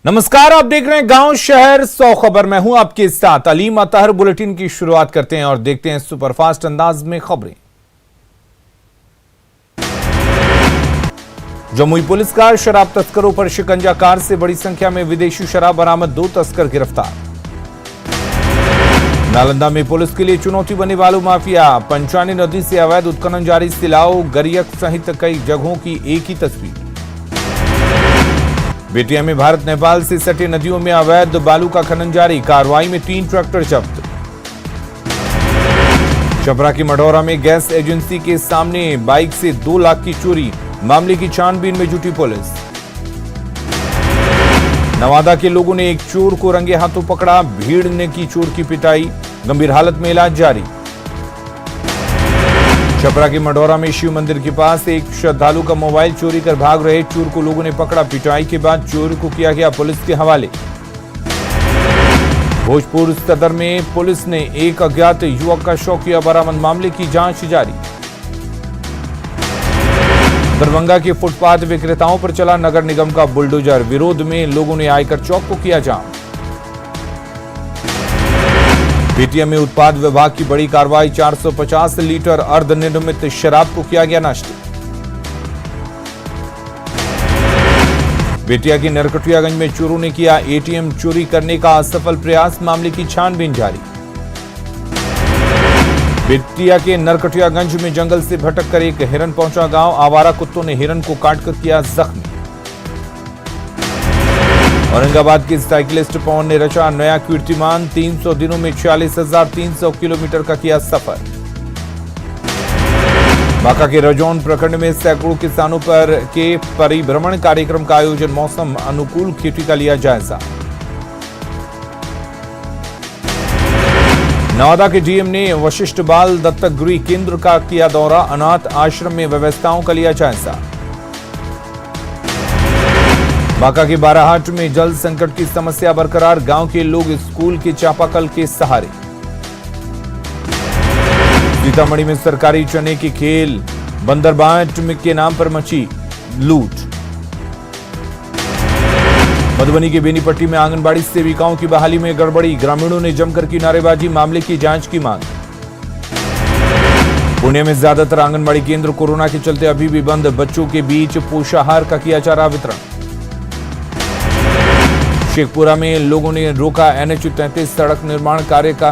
नमस्कार, आप देख रहे हैं गांव शहर 100 खबर। मैं हूं आपके साथ अलीम अतहर। बुलेटिन की शुरुआत करते हैं और देखते हैं सुपरफास्ट अंदाज में खबरें। जमुई पुलिस का शराब तस्करों पर शिकंजा, कार से बड़ी संख्या में विदेशी शराब बरामद, 2 तस्कर गिरफ्तार। नालंदा में पुलिस के लिए चुनौती बनी बालू माफिया, पंचानी नदी से अवैध उत्खनन जारी, सिलाव, गरियक सहित कई जगहों की एक ही तस्वीर। बेटिया में भारत नेपाल से सटे नदियों में अवैध बालू का खनन जारी, कार्रवाई में 3 ट्रैक्टर जब्त। छपरा की मढ़ौरा में गैस एजेंसी के सामने बाइक से 2 लाख की चोरी, मामले की छानबीन में जुटी पुलिस। नवादा के लोगों ने एक चोर को रंगे हाथों पकड़ा, भीड़ ने की चोर की पिटाई, गंभीर हालत में इलाज जारी। छपरा के मढ़ौरा में शिव मंदिर के पास एक श्रद्धालु का मोबाइल चोरी कर भाग रहे चोर को लोगों ने पकड़ा, पिटाई के बाद चोर को किया गया पुलिस के हवाले। भोजपुर सदर में पुलिस ने एक अज्ञात युवक का शव किया बरामद, मामले की जांच जारी। दरभंगा के फुटपाथ विक्रेताओं पर चला नगर निगम का बुलडोजर, विरोध में लोगों ने आयकर चौक को किया जाम। बेटिया में उत्पाद विभाग की बड़ी कार्रवाई, 450 लीटर अर्धनिर्मित शराब को किया गया नष्ट। बेटिया के नरकटियागंज में चोरों ने किया एटीएम चोरी करने का असफल प्रयास, मामले की छानबीन जारी। बेटिया के नरकटियागंज में जंगल से भटक कर एक हिरन पहुंचा गांव, आवारा कुत्तों ने हिरन को काटकर किया जख्मी। औरंगाबाद के साइकिलिस्ट पवन ने रचा नया कीर्तिमान, 300 दिनों में 46,300 किलोमीटर का किया सफर। बांका के रजौन प्रखंड में सैकड़ों किसानों पर के परिभ्रमण कार्यक्रम का आयोजन, मौसम अनुकूल खेती का लिया जायजा। नवादा के डीएम ने वशिष्ठ बाल दत्तक गृह केंद्र का किया दौरा, अनाथ आश्रम में व्यवस्थाओं का लिया जायजा। बांका के बाराहाट में जल संकट की समस्या बरकरार, गांव के लोग स्कूल के चापाकल के सहारे। सीतामढ़ी में सरकारी चने की खेल, बंदरबाट के नाम पर मची लूट। मधुबनी के बेनीपट्टी में आंगनबाड़ी सेविकाओं की बहाली में गड़बड़ी, ग्रामीणों ने जमकर की नारेबाजी, मामले की जांच की मांग। पुणे में ज्यादातर आंगनबाड़ी केंद्र कोरोना के चलते अभी भी बंद, बच्चों के बीच पोषाहार का किया जा रहा वितरण। शेखपुरा में लोगों ने रोका NH-33 सड़क निर्माण कार्य का,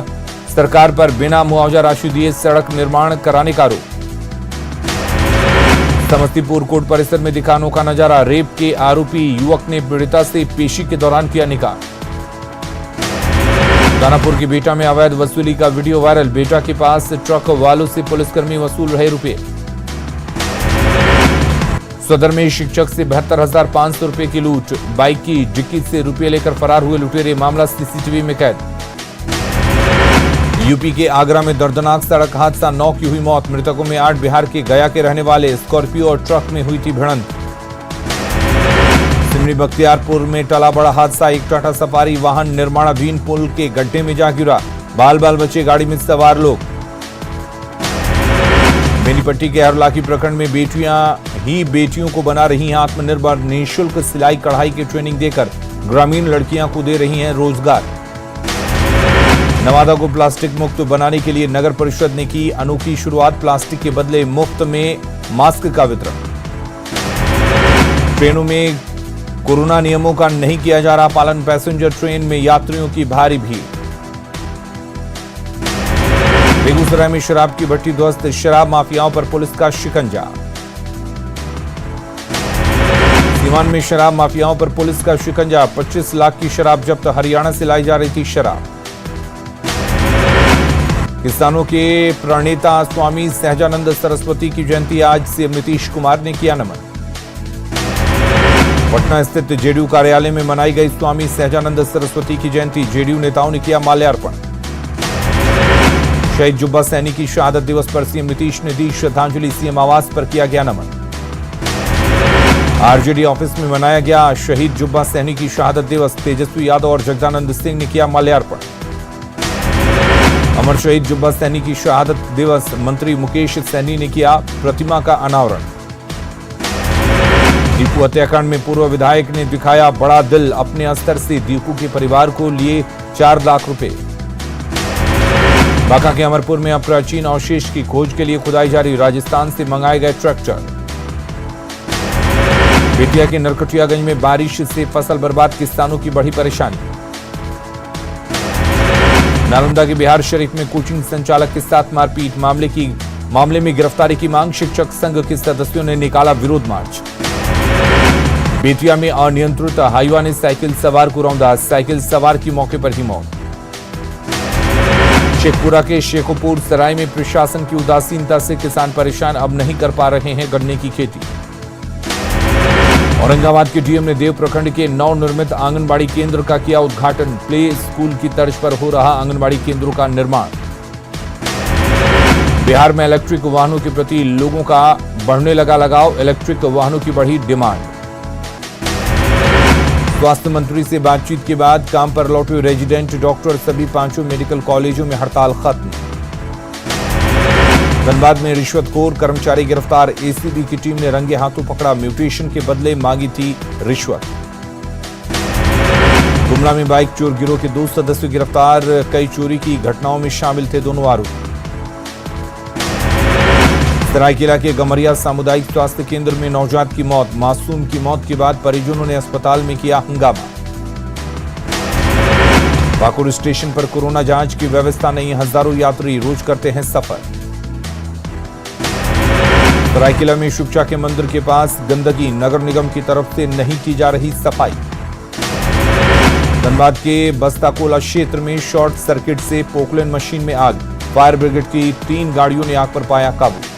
सरकार पर बिना मुआवजा राशि दिए सड़क निर्माण कराने का आरोप। समस्तीपुर कोर्ट परिसर में दिखा अनोखा नजारा, रेप के आरोपी युवक ने पीड़िता से पेशी के दौरान किया निकाह। दानापुर की बेटा में अवैध वसूली का वीडियो वायरल, बेटा के पास ट्रक वालों से पुलिसकर्मी वसूल रहे रुपए। सदर में शिक्षक से 72,500 रुपए की लूट, बाइक की डिक्की से रुपए लेकर फरार हुए लुटेरे, मामला सीसीटीवी में कैद। यूपी के आगरा में दर्दनाक सड़क हादसा, 9 की हुई मौत, मृतकों में 8 बिहार के गया के रहने वाले, स्कॉर्पियो और ट्रक में हुई थी भिड़ंत। सिमरी बख्तियारपुर में टला बड़ा हादसा, एक टाटा सफारी वाहन निर्माणाधीन पुल के गड्ढे में जा गिरा, बाल बाल बचे गाड़ी में सवार लोग। बेनीपट्टी के हरलाखी प्रखंड में बेटियों को बना रही हैं आत्मनिर्भर, निःशुल्क सिलाई कढ़ाई की ट्रेनिंग देकर ग्रामीण लड़कियां को दे रही हैं रोजगार। नवादा को प्लास्टिक मुक्त बनाने के लिए नगर परिषद ने की अनोखी शुरुआत, प्लास्टिक के बदले मुफ्त में मास्क का वितरण। ट्रेनों में कोरोना नियमों का नहीं किया जा रहा पालन, पैसेंजर ट्रेन में यात्रियों की भारी भीड़। बेगूसराय में शराब की भट्टी ध्वस्त, शराब माफियाओं पर पुलिस का शिकंजा। सीवान में शराब माफियाओं पर पुलिस का शिकंजा, 25 लाख की शराब जब्त, हरियाणा से लाई जा रही थी शराब। किसानों के प्रणेता स्वामी सहजानंद सरस्वती की जयंती, आज सीएम नीतीश कुमार ने किया नमन। पटना स्थित जेडीयू कार्यालय में मनाई गई स्वामी सहजानंद सरस्वती की जयंती, जेडीयू नेताओं ने किया माल्यार्पण। शहीद जुब्बा सैनी की शहादत दिवस पर सीएम नीतीश ने दी श्रद्धांजलि, सीएम आवास पर किया गया नमन। आरजेडी ऑफिस में मनाया गया शहीद जुब्बा सैनी की शहादत दिवस, तेजस्वी यादव और जगदानंद सिंह ने किया माल्यार्पण। अमर शहीद जुब्बा सैनी की शहादत दिवस, मंत्री मुकेश सैनी ने किया प्रतिमा का अनावरण। दीपू हत्याकांड में पूर्व विधायक ने दिखाया बड़ा दिल, अपने स्तर से दीपू के परिवार को लिए 4 लाख रुपए। बांका के अमरपुर में अप्राचीन अवशेष की खोज के लिए खुदाई जारी, राजस्थान से मंगाए गए ट्रैक्टर। बेतिया के नरकटियागंज में बारिश से फसल बर्बाद, किसानों की बढ़ी परेशानी। नालंदा के बिहार शरीफ में कोचिंग संचालक के साथ मारपीट, मामले में गिरफ्तारी की मांग, शिक्षक संघ के सदस्यों ने निकाला विरोध मार्च। बेतिया में अनियंत्रित हाईवा ने साइकिल सवार को रौंदा, साइकिल सवार की मौके पर ही मौत। शेखपुरा के शेखोपुर सराय में प्रशासन की उदासीनता से किसान परेशान, अब नहीं कर पा रहे हैं गन्ने की खेती। औरंगाबाद के डीएम ने देव प्रखंड के नवनिर्मित आंगनबाड़ी केंद्र का किया उद्घाटन, प्ले स्कूल की तर्ज पर हो रहा आंगनबाड़ी केंद्रों का निर्माण। बिहार में इलेक्ट्रिक वाहनों के प्रति लोगों का बढ़ने लगा लगाव, इलेक्ट्रिक वाहनों की बढ़ी डिमांड। स्वास्थ्य मंत्री से बातचीत के बाद काम पर लौटे रेजिडेंट डॉक्टर, सभी 5 मेडिकल कॉलेजों में हड़ताल खत्म। धनबाद में रिश्वतखोर कर्मचारी गिरफ्तार, एसीबी की टीम ने रंगे हाथों पकड़ा, म्यूटेशन के बदले मांगी थी रिश्वत। गुमला में बाइक चोर गिरोह के 2 सदस्य गिरफ्तार, कई चोरी की घटनाओं में शामिल थे दोनों आरोपी। सरायकेला के गमरिया सामुदायिक स्वास्थ्य केंद्र में नवजात की मौत, मासूम की मौत के बाद परिजनों ने अस्पताल में किया हंगामा। पाकुड़ स्टेशन पर कोरोना जांच की व्यवस्था नहीं, हजारों यात्री रोज करते हैं सफर। सरायकेला में शुक्चा के मंदिर के पास गंदगी, नगर निगम की तरफ से नहीं की जा रही सफाई। धनबाद के बस्ताकोला क्षेत्र में शॉर्ट सर्किट से पोकलेन मशीन में आग, फायर ब्रिगेड की 3 गाड़ियों ने आग पर पाया काबू।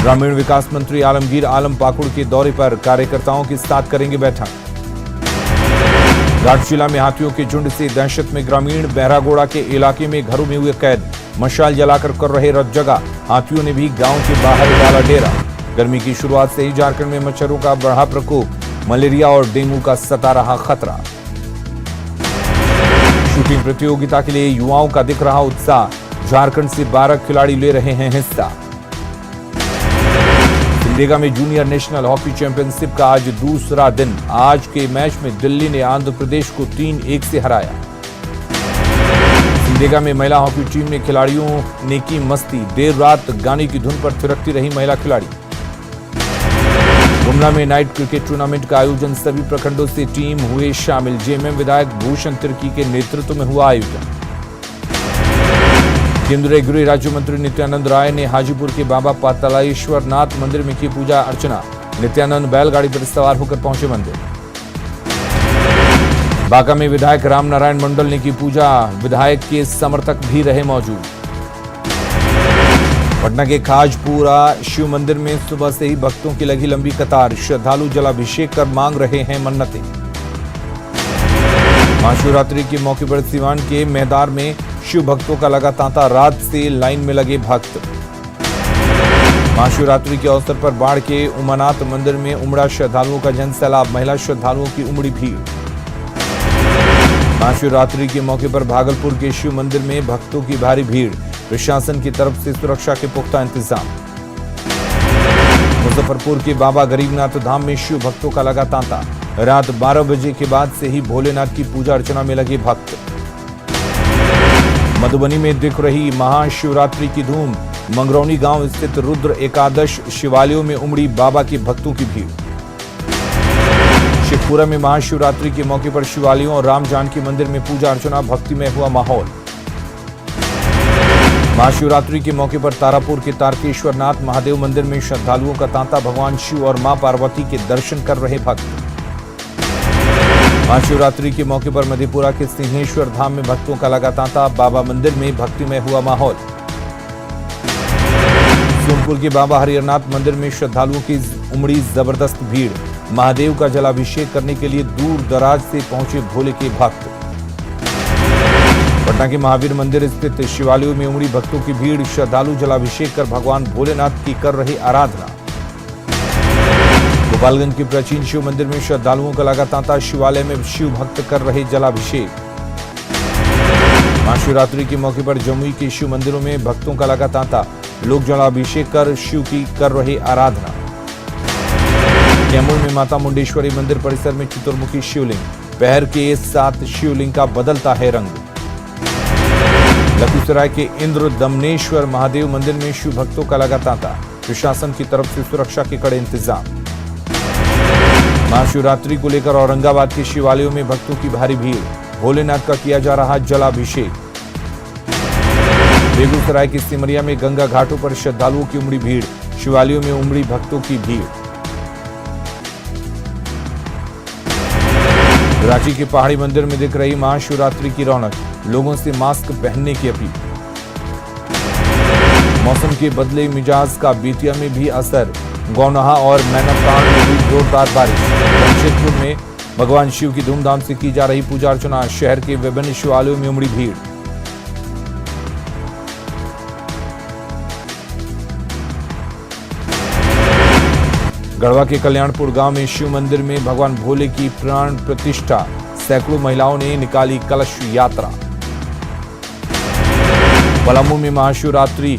ग्रामीण विकास मंत्री आलमगीर आलम पाकुड़ के दौरे पर, कार्यकर्ताओं के साथ करेंगे बैठक। घाटशिला में हाथियों के झुंड से दहशत में ग्रामीण, बहरागोड़ा के इलाके में घरों में हुए कैद, मशाल जलाकर कर रहे रत जगह, हाथियों ने भी गांव के बाहर डाला डेरा। गर्मी की शुरुआत से ही झारखंड में मच्छरों का बढ़ा प्रकोप, मलेरिया और डेंगू का सता रहा खतरा। शूटिंग प्रतियोगिता के लिए युवाओं का दिख रहा उत्साह, झारखंड से 12 खिलाड़ी ले रहे हैं हिस्सा। सिमडेगा में जूनियर नेशनल हॉकी चैंपियनशिप का आज दूसरा दिन, आज के मैच में दिल्ली ने आंध्र प्रदेश को 3-1 से हराया। सिमडेगा में महिला हॉकी टीम ने खिलाड़ियों ने की मस्ती, देर रात गाने की धुन पर थिरकती रही महिला खिलाड़ी। गुमला में नाइट क्रिकेट टूर्नामेंट का आयोजन, सभी प्रखंडों से टीम हुए शामिल, जेएमएम विधायक भूषण तिर्की के नेतृत्व में हुआ आयोजन। केंद्रीय गृह राज्य मंत्री नित्यानंद राय ने हाजीपुर के बाबा पातालेश्वर नाथ मंदिर में की पूजा अर्चना, नित्यानंद बैलगाड़ी पर सवार होकर पहुंचे मंदिर। बांका में विधायक रामनारायण मंडल ने की पूजा, विधायक के समर्थक भी रहे मौजूद। पटना के खाजपुरा शिव मंदिर में सुबह से ही भक्तों की लगी लंबी कतार, श्रद्धालु जलाभिषेक कर मांग रहे हैं मन्नतें। महाशिवरात्रि के मौके पर सिवान के मैदार में शिव भक्तों का लगा तांता, रात से लाइन में लगे भक्त। महाशिवरात्रि के अवसर पर बाढ़ के उमानाथ मंदिर में उमड़ा श्रद्धालुओं का जनसैलाब, महिला श्रद्धालुओं की उमड़ी भीड़। महाशिवरात्रि के मौके पर भागलपुर के शिव मंदिर में भक्तों की भारी भीड़, प्रशासन की तरफ से सुरक्षा के पुख्ता इंतजाम। मुजफ्फरपुर के बाबा गरीबनाथ धाम में शिव भक्तों का लगा तांता, रात 12 बजे के बाद से ही भोलेनाथ की पूजा अर्चना में लगे भक्त। मधुबनी में दिख रही महाशिवरात्रि की धूम, मंगरौनी गांव स्थित रुद्र एकादश शिवालयों में उमड़ी बाबा के भक्तों की भीड़। शेखपुरा में महाशिवरात्रि के मौके पर शिवालयों और राम जानकी मंदिर में पूजा अर्चना, भक्ति में हुआ माहौल। महाशिवरात्रि के मौके पर तारापुर के तारकेश्वर नाथ महादेव मंदिर में श्रद्धालुओं का तांता, भगवान शिव और मां पार्वती के दर्शन कर रहे भक्त। महाशिवरात्रि के मौके पर मधेपुरा के सिंहेश्वर धाम में भक्तों का लगा तांता, बाबा मंदिर में भक्ति में हुआ माहौल। सोनपुर के बाबा हरिहरनाथ मंदिर में श्रद्धालुओं की उमड़ी जबरदस्त भीड़, महादेव का जलाभिषेक करने के लिए दूर दराज से पहुंचे भोले के भक्त। पटना के महावीर मंदिर स्थित शिवालयों में उमड़ी भक्तों की भीड़, श्रद्धालु जलाभिषेक कर भगवान भोलेनाथ की कर रहे आराधना। गोपालगंज के प्राचीन शिव मंदिर में श्रद्धालुओं का लगा तांता, शिवालय में शिव भक्त कर रहे जलाभिषेक। महाशिवरात्रि के मौके पर जमुई के शिव मंदिरों में भक्तों का लगा तांता, लोग जलाभिषेक कर शिव की कर रहे आराधना। कैमूर में माता मुंडेश्वरी मंदिर परिसर में चतुर्मुखी शिवलिंग, पहर के साथ शिवलिंग का बदलता है रंग। लखीसराय के इंद्र दमनेश्वर महादेव मंदिर में शिव भक्तों का लगा तांता, प्रशासन की तरफ से सुरक्षा के कड़े इंतजाम। महाशिवरात्रि को लेकर औरंगाबाद के शिवालयों में भक्तों की भारी भीड़, भोलेनाथ का किया जा रहा जलाभिषेक। बेगूसराय के सिमरिया में गंगा घाटों पर श्रद्धालुओं की उमड़ी भीड़, शिवालयों में उमड़ी भक्तों की भीड़। रांची के पहाड़ी मंदिर में दिख रही महाशिवरात्रि की रौनक, लोगों से मास्क पहनने की अपील। मौसम के बदले मिजाज का बेतिया में भी असर, गौनाहा और मैनातान में हुई जोरदार बारिश। जमशेदपुर में भगवान शिव की धूमधाम से की जा रही पूजा अर्चना, शहर के विभिन्न शिवालयों में उमड़ी भीड़। गढ़वा के कल्याणपुर गांव में शिव मंदिर में भगवान भोले की प्राण प्रतिष्ठा, सैकड़ों महिलाओं ने निकाली कलश यात्रा। पलामू में महाशिवरात्रि,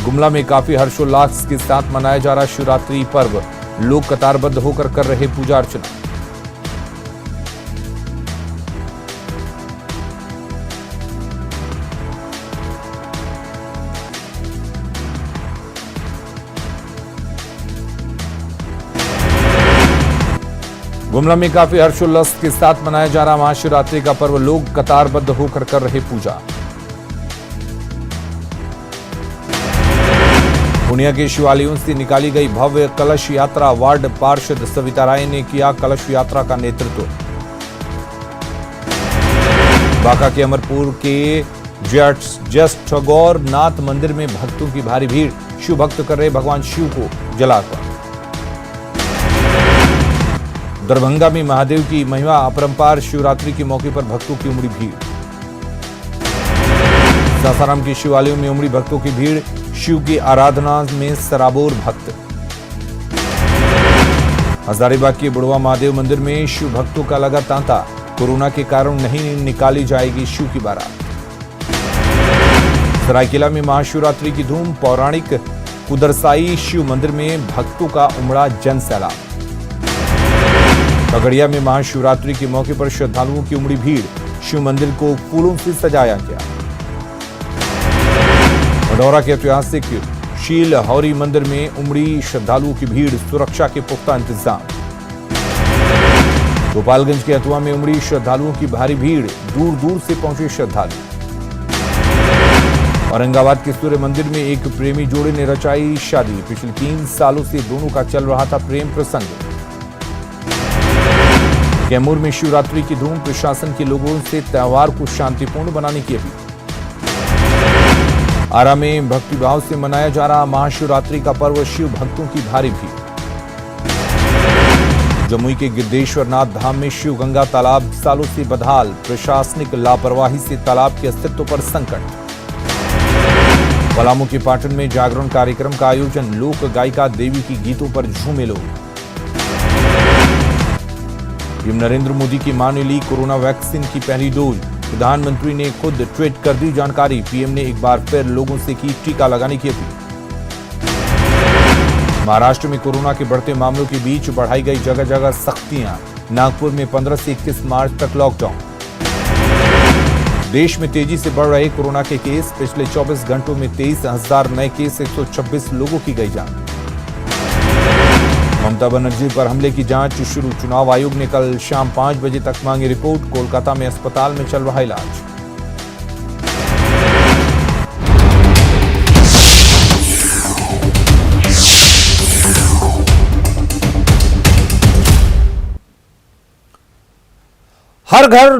गुमला में काफी हर्षोल्लास के साथ मनाया जा रहा शिवरात्रि पर्व, लोग कतारबद्ध होकर कर रहे पूजा अर्चना। गुमला में काफी हर्षोल्लास के साथ मनाया जा रहा महाशिवरात्रि का पर्व, लोग कतारबद्ध होकर कर रहे पूजा। पूर्णिया के शिवालयों से निकाली गई भव्य कलश यात्रा, वार्ड पार्षद सविता राय ने किया कलश यात्रा का नेतृत्व। बांका के अमरपुर के जस्ट नाथ मंदिर में भक्तों की भारी भीड़, शिव भक्त कर रहे भगवान शिव को जलार्पण। दरभंगा में महादेव की महिमा अपरंपार, शिवरात्रि के मौके पर भक्तों की उमड़ी भीड़। सासाराम के शिवालयों में उमड़ी भक्तों की भीड़, शिव की आराधना में सराबोर भक्त। हजारीबाग के बुढ़वा महादेव मंदिर में शिव भक्तों का लगा तांता, कोरोना के कारण नहीं निकाली जाएगी शिव की बारात। सरायकेला में महाशिवरात्रि की धूम, पौराणिक कुदरसाई शिव मंदिर में भक्तों का उमड़ा जन सैलाब। खगड़िया में महाशिवरात्रि के मौके पर श्रद्धालुओं की उमड़ी भीड़, शिव मंदिर को फूलों से सजाया गया। भदौरा के ऐतिहासिक शील हौरी मंदिर में उमड़ी श्रद्धालुओं की भीड़, सुरक्षा के पुख्ता इंतजाम। गोपालगंज के हथुआ में उमड़ी श्रद्धालुओं की भारी भीड़, दूर दूर से पहुंचे श्रद्धालु। औरंगाबाद के सूर्य मंदिर में एक प्रेमी जोड़े ने रचाई शादी, पिछले 3 सालों से दोनों का चल रहा था प्रेम प्रसंग। कैमूर में शिवरात्रि की धूम, प्रशासन के लोगों से त्योहार को शांतिपूर्ण बनाने की अपील। आरा में भक्तिभाव से मनाया जा रहा महाशिवरात्रि का पर्व, शिव भक्तों की भारी भीड़। जमुई के गिद्धेश्वर नाथ धाम में शिव गंगा तालाब सालों से बदहाल, प्रशासनिक लापरवाही से तालाब के अस्तित्व पर संकट। पलामू के पाटन में जागरण कार्यक्रम का आयोजन, लोक गायिका देवी की गीतों पर झूमे लोग। पीएम नरेंद्र मोदी की मां ने ली कोरोना वैक्सीन की पहली डोज, प्रधानमंत्री ने खुद ट्वीट कर दी जानकारी। पीएम ने एक बार फिर लोगों से की टीका लगाने की अपील। महाराष्ट्र में कोरोना के बढ़ते मामलों के बीच बढ़ाई गई जगह जगह सख्तियां, नागपुर में 15 से 21 मार्च तक लॉकडाउन। देश में तेजी से बढ़ रहे कोरोना के केस, पिछले 24 घंटों में 23,000 नए केस, 126 लोगों की गई जान। ममता बनर्जी पर हमले की जांच शुरू, चुनाव आयोग ने कल शाम 5 बजे तक मांगी रिपोर्ट। कोलकाता में अस्पताल में चल रहा इलाज। हर घर